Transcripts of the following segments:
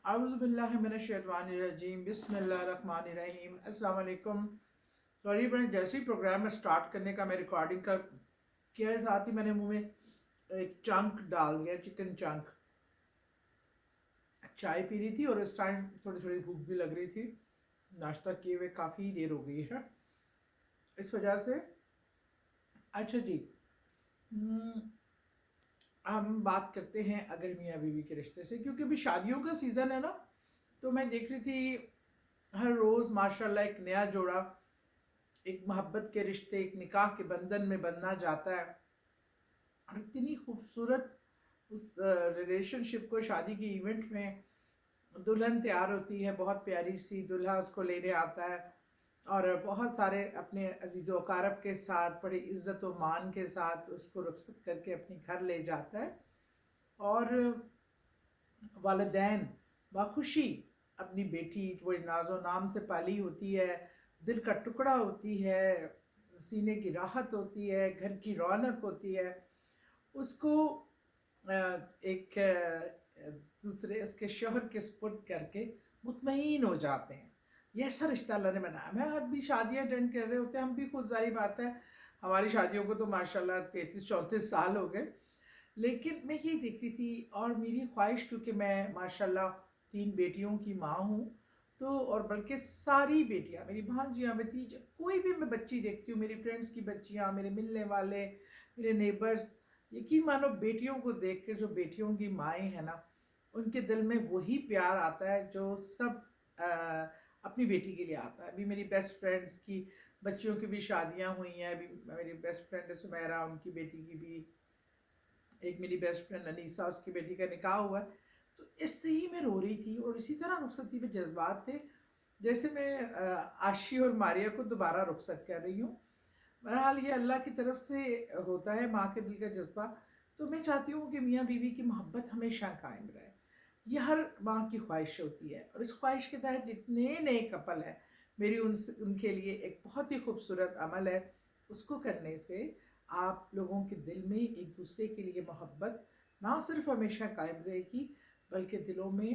اعوذ باللہ من الشیطان الرجیم بسم اللہ الرحمن الرحیم السلام علیکم. سوری میں جیسے ہی پروگرام میں سٹارٹ کرنے کا میں ریکارڈنگ کا کیا ہے، ساتھ ہی میں نے منہ میں ایک چنک ڈال دیا، چکن چنک. چائے پی رہی تھی اور اس ٹائم تھوڑی تھوڑی بھوک بھی لگ رہی تھی. ناشتہ کیے ہوئے کافی دیر ہو گئی ہے اس وجہ سے. اچھا جی، ہم بات کرتے ہیں اگر میاں بیوی کے رشتے سے، کیونکہ ابھی شادیوں کا سیزن ہے نا. تو میں دیکھ رہی تھی ہر روز ماشاءاللہ ایک نیا جوڑا ایک محبت کے رشتے، ایک نکاح کے بندھن میں بننا جاتا ہے. اور اتنی خوبصورت اس ریلیشن شپ کو شادی کے ایونٹ میں دلہن تیار ہوتی ہے، بہت پیاری سی دلہا اس کو لینے آتا ہے اور بہت سارے اپنے عزیز و اقارب کے ساتھ بڑی عزت و مان کے ساتھ اس کو رخصت کر کے اپنے گھر لے جاتا ہے. اور والدین بخوشی اپنی بیٹی وہ ناز و نام سے پالی ہوتی ہے، دل کا ٹکڑا ہوتی ہے، سینے کی راحت ہوتی ہے، گھر کی رونق ہوتی ہے، اس کو ایک دوسرے اس کے شوہر کے سپرد کر کے مطمئن ہو جاتے ہیں. یہ ایسا رشتہ اللہ نے بنایا. میں اب بھی شادیاں اٹینڈ کر رہے ہوتے ہیں، ہم بھی خود ظاہر بات ہے ہماری شادیوں کو تو ماشاءاللہ 33-34 سال ہو گئے. لیکن میں یہ دیکھ رہی تھی اور میری خواہش، کیونکہ میں ماشاءاللہ 3 بیٹیوں کی ماں ہوں، تو اور بلکہ ساری بیٹیاں میری بھانجیاں بھتیجے کوئی بھی میں بچی دیکھتی ہوں، میری فرینڈس کی بچیاں، میرے ملنے والے، میرے نیبرز، یقین مانو بیٹیوں کو دیکھ کے جو بیٹیوں کی مائیں ہیں نا، ان کے دل میں وہی پیار آتا ہے جو سب اپنی بیٹی کے لیے آتا ہے. ابھی میری بیسٹ فرینڈس کی بچیوں کی بھی شادیاں ہوئی ہیں. ابھی میری بیسٹ فرینڈ ہے سمیرہ، ان کی بیٹی کی بھی، ایک میری بیسٹ فرینڈ انیسا، اس کی بیٹی کا نکاح ہوا ہے. تو اس سے ہی میں رو رہی تھی اور اسی طرح رخصتی میں جذبات تھے، جیسے میں عاشی اور ماریہ کو دوبارہ رخصت کر رہی ہوں. بہرحال یہ اللہ کی طرف سے ہوتا ہے، ماں کے دل کا جذبہ. تو میں چاہتی ہوں کہ میاں بیوی کی محبت ہمیشہ قائم رہے. یہ ہر ماں کی خواہش ہوتی ہے اور اس خواہش کے تحت جتنے نئے کپل ہیں، میری ان کے لیے ایک بہت ہی خوبصورت عمل ہے. اس کو کرنے سے آپ لوگوں کے دل میں ایک دوسرے کے لیے محبت نہ صرف ہمیشہ قائم رہے گی، بلکہ دلوں میں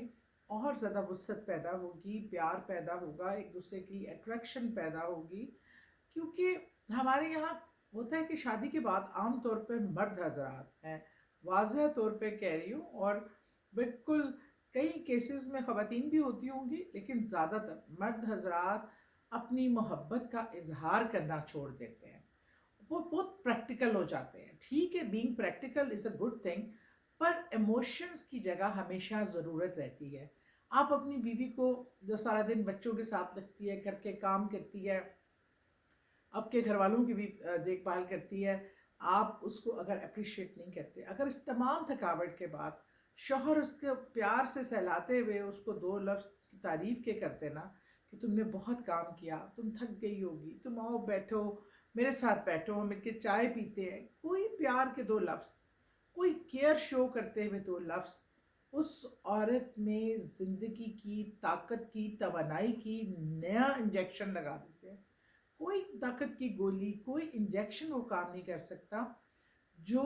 اور زیادہ وسعت پیدا ہوگی، پیار پیدا ہوگا، ایک دوسرے کی اٹریکشن پیدا ہوگی. کیونکہ ہمارے یہاں ہوتا ہے کہ شادی کے بعد عام طور پہ مرد حضرات ہیں، واضح طور پہ کہہ رہی ہوں، اور بالکل کئی کیسز میں خواتین بھی ہوتی ہوں گی، لیکن زیادہ تر مرد حضرات اپنی محبت کا اظہار کرنا چھوڑ دیتے ہیں. وہ بہت پریکٹیکل ہو جاتے ہیں. ٹھیک ہے، being practical is a good thing, per emotions کی جگہ ہمیشہ ضرورت رہتی ہے. آپ اپنی بیوی کو جو سارا دن بچوں کے ساتھ لگتی ہے، گھر کے کام کرتی ہے، آپ کے گھر والوں کی بھی دیکھ بھال کرتی ہے، آپ اس کو اگر اپریشیٹ نہیں کرتے، اگر اس تمام تھکاوٹ کے بعد شوہر اس کے پیار سے سہلاتے ہوئے اس کو 2 لفظ کی تعریف کے کرتے نا کہ تم نے بہت کام کیا، تم تھک گئی ہوگی، تم آؤ بیٹھو میرے ساتھ، بیٹھو ہم مل کے چائے پیتے ہیں، کوئی پیار کے 2 لفظ، کوئی کیئر شو کرتے ہوئے 2 لفظ اس عورت میں زندگی کی طاقت کی توانائی کی نیا انجیکشن لگا دیتے ہیں. کوئی طاقت کی گولی، کوئی انجیکشن وہ کام نہیں کر سکتا جو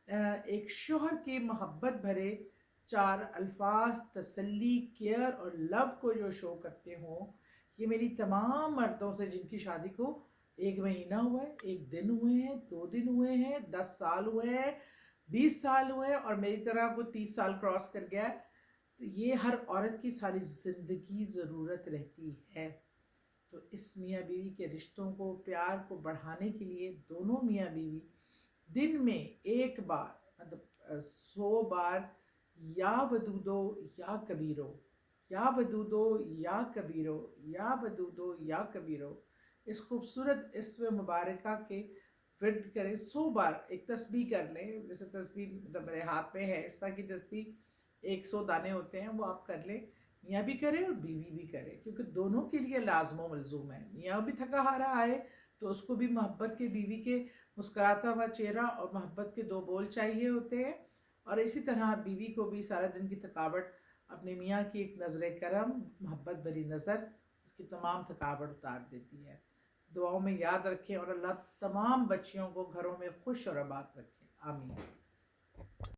ایک شوہر کے محبت بھرے 4 الفاظ تسلی، کیئر اور لو کو جو شو کرتے ہوں. یہ میری تمام مردوں سے جن کی شادی کو 1 مہینہ ہوا ہے، 1 دن ہوئے ہیں، 2 دن ہوئے ہیں، 10 سال ہوئے ہیں، 20 سال ہوئے ہیں، اور میری طرح وہ 30 سال کراس کر گیا ہے، تو یہ ہر عورت کی ساری زندگی ضرورت رہتی ہے. تو اس میاں بیوی کے رشتوں کو، پیار کو بڑھانے کے لیے دونوں میاں بیوی دن میں 1 بار، مطلب 100 بار یا ودودو یا کبیرو، یا ودودو یا کبیرو، یا ودودو یا کبیرو، اس خوبصورت اسم مبارکہ کے ورد کریں. 100 بار ایک تسبیح کر لیں، جیسے تسبیح میرے ہاتھ میں ہے اس طرح کی تسبیح 100 دانے ہوتے ہیں، وہ آپ کر لیں. میاں بھی کرے اور بیوی بھی کرے، کیونکہ دونوں کے لیے لازم و ملزوم ہے. میاں بھی تھکا ہارا آئے تو اس کو بھی محبت کے بیوی کے مسکراتا ہوا چہرہ اور محبت کے 2 بول چاہیے ہوتے ہیں، اور اسی طرح بیوی کو بھی سارا دن کی تھکاوٹ اپنے میاں کی ایک نظر کرم، محبت بھری نظر اس کی تمام تھکاوٹ اتار دیتی ہے. دعاؤں میں یاد رکھیں اور اللہ تمام بچیوں کو گھروں میں خوش اور آباد رکھیں. آمین.